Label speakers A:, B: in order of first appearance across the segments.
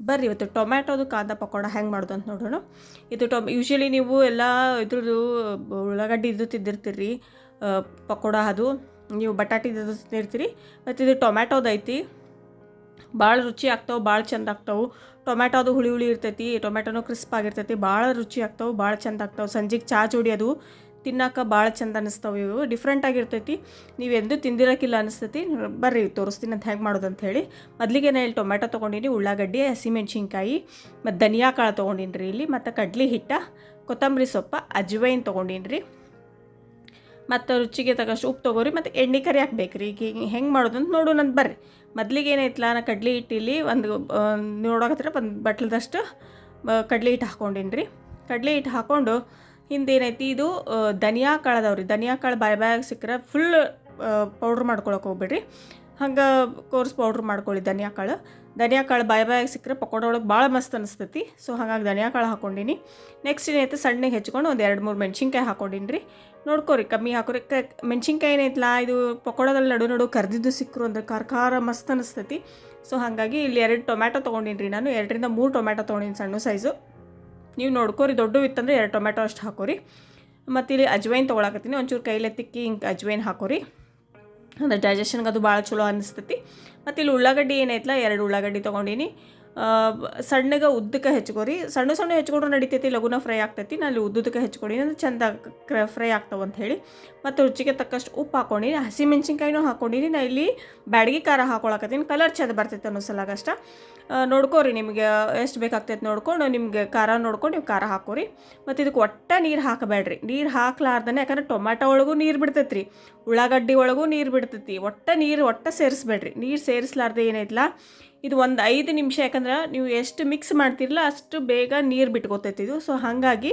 A: ಬರ್ರಿ ಇವತ್ತು ಟೊಮ್ಯಾಟೋದು ಕಾಂದ ಪಕೋಡ ಹೆಂಗೆ ಮಾಡೋದು ಅಂತ ನೋಡೋಣ. ಇದು ಯೂಶ್ವಲಿ ನೀವು ಎಲ್ಲ ಇದ್ರದ್ದು ಉಳ್ಳಾಗಡ್ಡಿ ಇದು ತಿಂದಿರ್ತೀರಿ, ಪಕೋಡ ಅದು ನೀವು ಬಟಾಟಿದು ತಿಂದಿರ್ತೀರಿ. ಮತ್ತು ಇದು ಟೊಮ್ಯಾಟೋದು ಐತಿ, ಭಾಳ ರುಚಿ ಆಗ್ತಾವೆ, ಭಾಳ ಚಂದ ಆಗ್ತಾವೆ. ಟೊಮ್ಯಾಟೋದು ಹುಳಿ ಹುಳಿ ಇರ್ತೈತಿ, ಟೊಮ್ಯಾಟೋನು ಕ್ರಿಸ್ಪ್ ಆಗಿರ್ತೈತಿ, ಭಾಳ ರುಚಿ ಆಗ್ತಾವೆ, ಭಾಳ ಚಂದ ಆಗ್ತಾವೆ. ಸಂಜೆಗೆ ಚಹಾ ಜೋಡಿ ಅದು ತಿನ್ನೋಕೆ ಭಾಳ ಚಂದ ಅನ್ನಿಸ್ತಾವೆ. ಇವು ಡಿಫ್ರೆಂಟ್ ಆಗಿರ್ತೈತಿ, ನೀವು ಎಂದೂ ತಿಂದಿರೋಕ್ಕಿಲ್ಲ ಅನಿಸ್ತೈತಿ. ಬರ್ರಿ ತೋರಿಸ್ತೀನಿ ಅಂತ ಹೇಗೆ ಮಾಡೋದು ಅಂತ ಹೇಳಿ. ಮೊದಲಿಗೆ ನಾನು ಇಲ್ಲಿ ಟೊಮ್ಯಾಟೊ ತೊಗೊಂಡಿನಿ, ಉಳ್ಳಾಗಡ್ಡಿ, ಹಸಿಮೆಣ್ಸಿನ್ಕಾಯಿ ಮತ್ತು ಧನಿಯಾ ಕಾಳು ತೊಗೊಂಡಿನಿ ರೀ ಇಲ್ಲಿ, ಮತ್ತು ಕಡ್ಲಿ ಹಿಟ್ಟ, ಕೊತ್ತಂಬರಿ ಸೊಪ್ಪು, ಅಜ್ವೈನ್ ತೊಗೊಂಡಿನಿ ರೀ, ಮತ್ತು ರುಚಿಗೆ ತಗೋಷ್ಟು ಉಪ್ಪು ತೊಗೋರಿ, ಮತ್ತು ಎಣ್ಣೆ ಕರಿ ಹಾಕ್ಬೇಕು ರೀ. ಈಗ ಹೆಂಗೆ ಮಾಡೋದು ಅಂತ ನೋಡೋಣ ಅಂತ ಬರ್ರಿ. ಮೊದಲಿಗೆ ಏನೈತಲ್ಲ, ನಾನು ಕಡ್ಲಿ ಹಿಟ್ಟಿಲ್ಲಿ ಒಂದು ನೋಡೋಕತ್ರ ಒಂದು ಬಟ್ಲದಷ್ಟು ಕಡ್ಲಿ ಹಿಟ್ಟು ಹಾಕ್ಕೊಂಡಿನಿ ರೀ. ಕಡ್ಲಿ ಹಿಟ್ಟು ಹಾಕ್ಕೊಂಡು ಹಿಂದೇನೈತಿ ಇದು ಧನಿಯಾ ಕಾಳು ಅದಾವೆ ರೀ. ಧನಿಯಾ ಕಾಳು ಬಾಯಾಗ ಸಿಕ್ಕರೆ ಫುಲ್ ಪೌಡ್ರ್ ಮಾಡ್ಕೊಳಕ್ಕೆ ಹೋಗ್ಬೇಡ್ರಿ, ಹಂಗೆ ಕೋರ್ಸ್ ಪೌಡ್ರ್ ಮಾಡ್ಕೊಳ್ಳಿ. ಧನಿಯಾ ಕಾಳು ಬಾಯಾಗ ಸಿಕ್ಕರೆ ಪಕೋಡ ಒಳಗೆ ಭಾಳ ಮಸ್ತ್ ಅನಿಸ್ತೈತಿ. ಸೊ ಹಾಗಾಗಿ ಧನಿಯಾ ಕಾಳು ಹಾಕ್ಕೊಂಡಿನಿ. ನೆಕ್ಸ್ಟ್ ಏನೈತೆ ಸಣ್ಣಗೆ ಹೆಚ್ಕೊಂಡು ಒಂದು 2-3 ಮೆಣ್ಸಿನ್ಕಾಯಿ ಹಾಕ್ಕೊಂಡಿನಿ ರೀ. ನೋಡ್ಕೊರಿ, ಕಮ್ಮಿ ಹಾಕೋರಿ. ಮೆಣ್ಸಿನ್ಕಾಯಿ ಏನೈತಲ್ಲ, ಇದು ಪಕೋಡದಲ್ಲಿ ನಡು ಕರ್ದಿದ್ದು ಸಿಕ್ಕರು ಅಂದ್ರೆ ಖಾರ ಮಸ್ತ್ ಅನಿಸ್ತೈತಿ. ಸೊ ಹಾಗಾಗಿ ಇಲ್ಲಿ 2 ಟೊಮ್ಯಾಟೊ ತೊಗೊಂಡಿನಿ ರೀ ನಾನು, 2-3 ಟೊಮ್ಯಾಟೊ ತೊಗೊಂಡಿನಿ ಸಣ್ಣ ಸೈಜು. ನೀವು ನೋಡ್ಕೊರಿ, ದೊಡ್ಡ ಇತ್ತಂದ್ರೆ 2 ಟೊಮ್ಯಾಟೊ ಅಷ್ಟು ಹಾಕೋರಿ. ಮತ್ತು ಇಲ್ಲಿ ಅಜ್ವೈನ್ ತೊಗೊಳಕತ್ತೀನಿ, ಒಂಚೂರು ಕೈಲೆ ತಿಕ್ಕಿ ಹಿಂಗೆ ಅಜ್ವೈನ್ ಹಾಕೋರಿ, ಅಂದರೆ ಡೈಜೆಷನ್ಗೆ ಅದು ಭಾಳ ಚಲೋ ಅನ್ನಿಸ್ತೈತಿ. ಮತ್ತು ಇಲ್ಲಿ ಉಳ್ಳಾಗಡ್ಡಿ ಏನೈತಲ್ಲ, 2 ಉಳ್ಳಾಗಡ್ಡಿ ತೊಗೊಂಡಿನಿ. ಸಣ್ಣಗೆ ಉದ್ದಕ್ಕೆ ಹೆಚ್ಕೋರಿ, ಸಣ್ಣ ಹೆಚ್ಕೊಂಡ್ರೆ ನಡಿತೈತಿ, ಲಘುನ ಫ್ರೈ ಆಗ್ತೈತಿ. ನಾನು ಇಲ್ಲಿ ಉದ್ದಕ್ಕೆ ಹೆಚ್ಕೊಂಡಿನಿ ಅಂದರೆ ಚಂದ ಫ್ರೈ ಆಗ್ತಾವೆ ಅಂತ ಹೇಳಿ. ಮತ್ತು ರುಚಿಗೆ ತಕ್ಕಷ್ಟು ಉಪ್ಪು ಹಾಕ್ಕೊಂಡಿನಿ, ಹಸಿಮೆಣ್ಸಿನ್ಕಾಯಿನೂ ಹಾಕ್ಕೊಂಡಿನಿ. ನಾನು ಇಲ್ಲಿ ಬ್ಯಾಡಗಿ ಖಾರ ಹಾಕೊಳಕತ್ತೀನಿ, ಕಲರ್ ಚಂದ ಬರ್ತೈತೆ ಅನ್ನೋ ಸಲಾಗಷ್ಟ. ನೋಡ್ಕೋರಿ, ನಿಮಗೆ ಎಷ್ಟು ಬೇಕಾಗ್ತೈತೆ ನೋಡ್ಕೊಂಡು, ನಿಮ್ಗೆ ಖಾರ ನೋಡ್ಕೊಂಡು ನೀವು ಖಾರ ಹಾಕೋರಿ. ಮತ್ತು ಇದಕ್ಕೆ ಒಟ್ಟು ನೀರು ಹಾಕಬೇಡ್ರಿ, ನೀರು ಹಾಕ್ಲಾರ್ದೇ, ಯಾಕಂದ್ರೆ ಟೊಮ್ಯಾಟೊ ಒಳಗೂ ನೀರು ಬಿಡ್ತೈತೆ ರೀ, ಉಳ್ಳಾಗಡ್ಡಿ ಒಳಗೂ ನೀರು ಬಿಡ್ತೈತಿ. ಒಟ್ಟು ಸೇರಿಸ್ಬೇಡ್ರಿ. ನೀರು ಸೇರಿಸ್ಲಾರ್ದೆ ಏನೈತಲ್ಲ, ಇದು ಒಂದು 5 ನಿಮಿಷ, ಯಾಕಂದ್ರೆ ನೀವು ಎಷ್ಟು ಮಿಕ್ಸ್ ಮಾಡ್ತಿರಲ್ಲ ಅಷ್ಟು ಬೇಗ ನೀರು ಬಿಟ್ಕೋತೈತಿ ಇದು. ಸೊ ಹಾಗಾಗಿ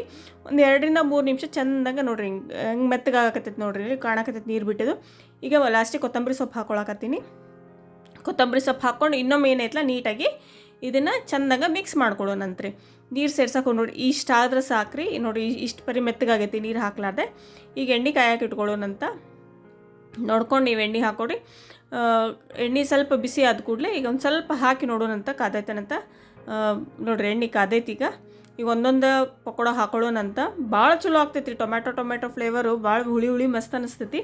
A: ಒಂದು 2-3 ನಿಮಿಷ ಚೆಂದಂಗೆ ನೋಡಿರಿ, ಹೆಂಗೆ ಮೆತ್ತಗಾಗತ್ತೈತಿ ನೋಡಿರಿ, ಕಾಣಕತ್ತೈತಿ ನೀರು ಬಿಟ್ಟಿದ್ದು. ಈಗ ಲಾಸ್ಟಿಗೆ ಕೊತ್ತಂಬರಿ ಸೊಪ್ಪು ಹಾಕೊಳಕತ್ತೀನಿ. ಕೊತ್ತಂಬರಿ ಸೊಪ್ಪು ಹಾಕ್ಕೊಂಡು ಇನ್ನೊಮ್ಮೆ ಏನೈತಲ್ಲ ನೀಟಾಗಿ ಇದನ್ನು ಚೆಂದಂಗೆ ಮಿಕ್ಸ್ ಮಾಡ್ಕೊಳ್ಳೋಣಂತ್ರಿ. ನೀರು ಸೇರ್ಸಕ್ಕೆ ನೋಡಿ ಇಷ್ಟಾದ್ರೆ ಸಾಕ್ರಿ. ನೋಡಿ ಇಷ್ಟು ಪರಿ ಮೆತ್ತಗಾಗೈತಿ ನೀರು ಹಾಕ್ಲಾರ್ದೆ. ಈಗ ಎಣ್ಣೆ ಕಾಯಕ್ಕೆ ಇಟ್ಕೊಳ್ಳೋಣಂತ ನೋಡ್ಕೊಂಡು ನೀವು ಎಣ್ಣೆ ಹಾಕೊಡಿ. ಎಣ್ಣೆ ಸ್ವಲ್ಪ ಬಿಸಿ ಆದ ಕೂಡಲೇ ಈಗ ಒಂದು ಸ್ವಲ್ಪ ಹಾಕಿ ನೋಡೋಣಂತ, ಕಾದೈತನಂತ. ನೋಡಿರಿ ಎಣ್ಣೆ ಕಾದೈತಿ. ಈಗ ಒಂದೊಂದು ಪಕೋಡ ಹಾಕೊಳ್ಳೋಣಂತ. ಭಾಳ ಚಲೋ ಆಗ್ತೈತಿ ರೀ, ಟೊಮ್ಯಾಟೊ ಫ್ಲೇವರು ಭಾಳ ಹುಳಿ ಮಸ್ತ್ ಅನಿಸ್ತೈತಿ.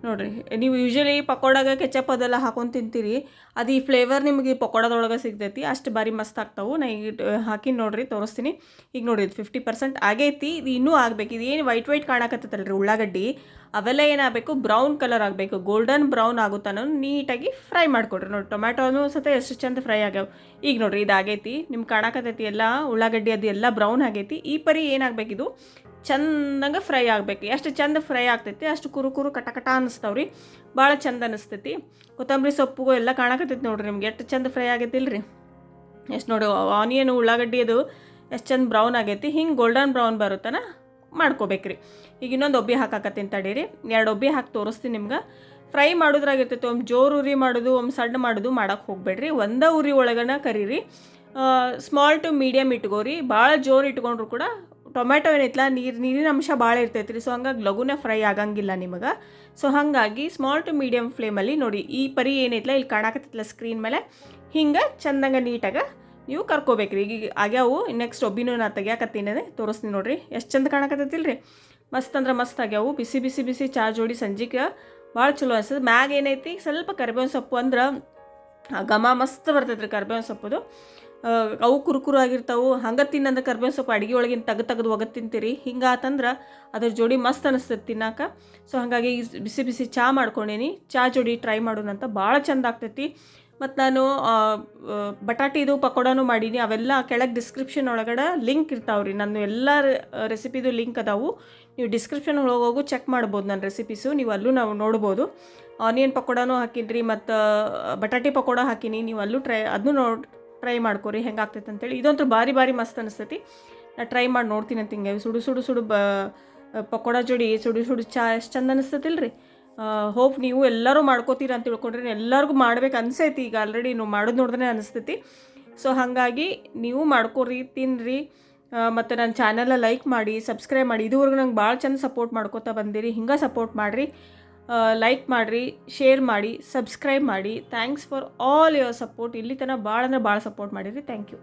A: ನೋಡಿರಿ, ನೀವು ಯೂಶ್ವಲಿ ಪಕೋಡಾಗ ಕೆಚಪ್ ಅದೆಲ್ಲ ಹಾಕೊಂಡು ತಿಂತೀರಿ, ಅದು ಈ ಫ್ಲೇವರ್ ನಿಮಗೆ ಪಕೋಡದೊಳಗೆ ಸಿಗ್ತೈತಿ, ಅಷ್ಟು ಬಾರಿ ಮಸ್ತ್ ಆಗ್ತಾವೆ. ನಾ ಈಗ ಹಾಕಿ ನೋಡಿರಿ ತೋರಿಸ್ತೀನಿ. ಈಗ ನೋಡಿರಿ 50% ಆಗೈತಿ, ಇದು ಇನ್ನೂ ಆಗಬೇಕು. ಇದು ಏನು ವೈಟ್ ಕಾಣಕತ್ತೈತಲ್ರಿ ಉಳ್ಳಾಗಡ್ಡಿ, ಅವೆಲ್ಲ ಏನಾಗಬೇಕು, ಬ್ರೌನ್ ಕಲರ್ ಆಗಬೇಕು, ಗೋಲ್ಡನ್ ಬ್ರೌನ್ ಆಗುತ್ತಾನೋ ನೀಟಾಗಿ ಫ್ರೈ ಮಾಡಿಕೊಡ್ರಿ. ನೋಡಿ ಟೊಮ್ಯಾಟೋನು ಸತ ಎಷ್ಟು ಚಂದ ಫ್ರೈ ಆಗ್ಯಾವ. ಈಗ ನೋಡಿರಿ ಇದು ಆಗೈತಿ, ನಿಮ್ಗೆ ಕಾಣಕತ್ತೈತಿ ಎಲ್ಲ ಉಳ್ಳಾಗಡ್ಡಿ ಅದು ಎಲ್ಲ ಬ್ರೌನ್ ಆಗೈತಿ. ಈ ಪರಿ ಏನಾಗಬೇಕು, ಇದು ಚಂದಂಗೆ ಫ್ರೈ ಆಗಬೇಕು. ಎಷ್ಟು ಚಂದ ಫ್ರೈ ಆಗ್ತೈತಿ ಅಷ್ಟು ಕುರು ಕಟ ಅನ್ನಿಸ್ತಾವ್ರಿ, ಭಾಳ ಚಂದ ಅನ್ನಿಸ್ತೈತಿ. ಕೊತ್ತಂಬರಿ ಸೊಪ್ಪು ಎಲ್ಲ ಕಾಣಕತ್ತೈತಿ ನೋಡಿರಿ ನಿಮ್ಗೆ ಎಷ್ಟು ಚಂದ ಫ್ರೈ ಆಗೈತಿಲ್ರಿ. ಎಷ್ಟು ನೋಡಿ ಆನಿಯನ್ ಉಳ್ಳಾಗಡ್ಡಿ ಅದು ಎಷ್ಟು ಚಂದ ಬ್ರೌನ್ ಆಗೈತಿ. ಹಿಂಗೆ ಗೋಲ್ಡನ್ ಬ್ರೌನ್ ಬರುತ್ತಾನ ಮಾಡ್ಕೋಬೇಕ್ರಿ. ಈಗ ಇನ್ನೊಂದು ಒಬ್ಬಿ ಹಾಕಾಕತ್ತೀನಿ ತಡೀರಿ, 2 ಒಬ್ಬಿ ಹಾಕಿ ತೋರಿಸ್ತೀನಿ ನಿಮ್ಗೆ. ಫ್ರೈ ಮಾಡೋದ್ರಾಗಿರ್ತೈತಿ, ಒಮ್ಮೆ ಜೋರು ಉರಿ ಮಾಡೋದು, ಒಮ್ಮೆ ಸಣ್ಣ ಮಾಡೋದು ಮಾಡೋಕ್ಕೆ ಹೋಗ್ಬೇಡ್ರಿ. ಒಂದೇ ಉರಿ ಒಳಗನ ಕರೀರಿ. ಸ್ಮಾಲ್ ಟು ಮೀಡಿಯಮ್ ಇಟ್ಕೋರಿ. ಭಾಳ ಜೋರು ಇಟ್ಕೊಂಡ್ರು ಕೂಡ ಟೊಮ್ಯಾಟೊ ಏನೈತಲ್ಲ ನೀರಿನ ಅಂಶ ಭಾಳ ಇರ್ತೈತಿ ರೀ. ಸೊ ಹಂಗಾಗಿ ಲಘುನೇ ಫ್ರೈ ಆಗಂಗಿಲ್ಲ ನಿಮಗೆ. ಸೊ ಹಾಗಾಗಿ ಸ್ಮಾಲ್ ಟು ಮೀಡಿಯಮ್ ಫ್ಲೇಮಲ್ಲಿ ನೋಡಿ ಈ ಪರಿ ಏನೈತಲ್ಲ ಇಲ್ಲಿ ಕಾಣಕತ್ತೈತಲ್ಲ ಸ್ಕ್ರೀನ್ ಮೇಲೆ, ಹಿಂಗೆ ಚಂದಂಗೆ ನೀಟಾಗಿ ನೀವು ಕರ್ಕೋಬೇಕ್ರಿ. ಈಗ ಆಗ್ಯಾವು. ನೆಕ್ಸ್ಟ್ ಒಬ್ಬಿನೂ ನಾನು ತೆಗಿಯಾಕತ್ತೀನಿ, ತೋರಿಸ್ತೀನಿ ನೋಡಿರಿ ಎಷ್ಟು ಚಂದ ಕಾಣಕತ್ತೈತಿಲ್ಲ ರೀ. ಮಸ್ತ್ ಅಂದ್ರೆ ಮಸ್ತ್ ಆಗ್ಯಾವು. ಬಿಸಿ ಚಹಾ ಜೋಡಿ ಸಂಜೆಗೆ ಭಾಳ ಚಲೋ ಅನ್ಸತ್ತೆ. ಮ್ಯಾಗ ಏನೈತಿ ಸ್ವಲ್ಪ ಕರಿಬೇವಿನ ಸೊಪ್ಪು ಅಂದ್ರೆ ಘಮ ಮಸ್ತ್ ಬರ್ತೈತೆ ರೀ ಕರಿಬೇವಿನ ಸೊಪ್ಪುದು. ಅವು ಕುರುಕುರು ಆಗಿರ್ತಾವೆ, ಹಂಗೆ ತಿನ್ನಂದ್ರೆ ಕರ್ಬೇವಿನ ಸೊಪ್ಪು ಅಡುಗೆ ಒಳಗಿನ ತೆಗೆದು ಒಗದು ತಿಂತೀರಿ. ಹಿಂಗಾತಂದ್ರೆ ಅದ್ರ ಜೋಡಿ ಮಸ್ತ್ ಅನಿಸ್ತದೆ ತಿನ್ನಕ್ಕೆ. ಸೊ ಹಾಗಾಗಿ ಬಿಸಿ ಚಹಾ ಮಾಡ್ಕೊಂಡೇನಿ, ಚಹಾ ಜೋಡಿ ಟ್ರೈ ಮಾಡೋಣಂತ, ಭಾಳ ಚಂದ ಆಗ್ತೈತಿ. ಮತ್ತು ನಾನು ಬಟಾಟಿದು ಪಕೋಡನೂ ಮಾಡೀನಿ, ಅವೆಲ್ಲ ಕೆಳಗೆ ಡಿಸ್ಕ್ರಿಪ್ಷನ್ ಒಳಗಡೆ ಲಿಂಕ್ ಇರ್ತಾವ್ರಿ. ನಾನು ಎಲ್ಲ ರೆಸಿಪಿದು ಲಿಂಕ್ ಅದಾವು, ನೀವು ಡಿಸ್ಕ್ರಿಪ್ಷನ್ ಹೋಗೋಗು ಚೆಕ್ ಮಾಡ್ಬೋದು ನನ್ನ ರೆಸಿಪೀಸು. ನೀವು ಅಲ್ಲೂ ನಾವು ನೋಡ್ಬೋದು. ಆನಿಯನ್ ಪಕೋಡನೂ ಹಾಕಿನ್ರಿ, ಮತ್ತು ಬಟಾಟಿ ಪಕೋಡ ಹಾಕಿನಿ, ನೀವು ಅಲ್ಲೂ ಅದನ್ನೂ ಟ್ರೈ ಮಾಡ್ಕೊರಿ ಹೆಂಗೆ ಆಗ್ತೈತೆ ಅಂತೇಳಿ. ಇದಂತೂ ಭಾರಿ ಮಸ್ತ್ ಅನಿಸ್ತೈತಿ. ನಾನು ಟ್ರೈ ಮಾಡಿ ನೋಡ್ತೀನಿ ಅಂತ. ಹಿಂಗೆ ಸುಡು ಪಕೋಡ ಜೋಡಿ ಸುಡು ಚಹಾ ಎಷ್ಟು ಚಂದ ಅನಿಸ್ತೈತಿಲ್ಲ ರೀ. ಹೋಪ್ ನೀವು ಎಲ್ಲರೂ ಮಾಡ್ಕೋತೀರ ಅಂತ ತಿಳ್ಕೊಂಡ್ರೆ, ಎಲ್ಲರಿಗೂ ಮಾಡ್ಬೇಕು ಅನಿಸೈತಿ. ಈಗ ಆಲ್ರೆಡಿ ನೀವು ಮಾಡೋದು ನೋಡಿದ್ರೆ ಅನಿಸ್ತೈತಿ. ಸೊ ಹಾಗಾಗಿ ನೀವು ಮಾಡ್ಕೊರಿ, ತಿನ್ನಿರಿ. ಮತ್ತು ನನ್ನ ಚಾನಲ್ನ ಲೈಕ್ ಮಾಡಿ, ಸಬ್ಸ್ಕ್ರೈಬ್ ಮಾಡಿ. ಇದುವರೆಗೂ ನಂಗೆ ಭಾಳ ಚಂದ ಸಪೋರ್ಟ್ ಮಾಡ್ಕೋತಾ ಬಂದಿರಿ. ಹಿಂಗೆ ಸಪೋರ್ಟ್ ಮಾಡಿರಿ, ಲೈಕ್ ಮಾಡಿರಿ, ಶೇರ್ ಮಾಡಿ, ಸಬ್ಸ್ಕ್ರೈಬ್ ಮಾಡಿ. Thanks for all your support. ಇಲ್ಲಿ ತನಕ ಭಾಳ ಅಂದ್ರೆ ಭಾಳ ಸಪೋರ್ಟ್ ಮಾಡಿರಿ. Thank you.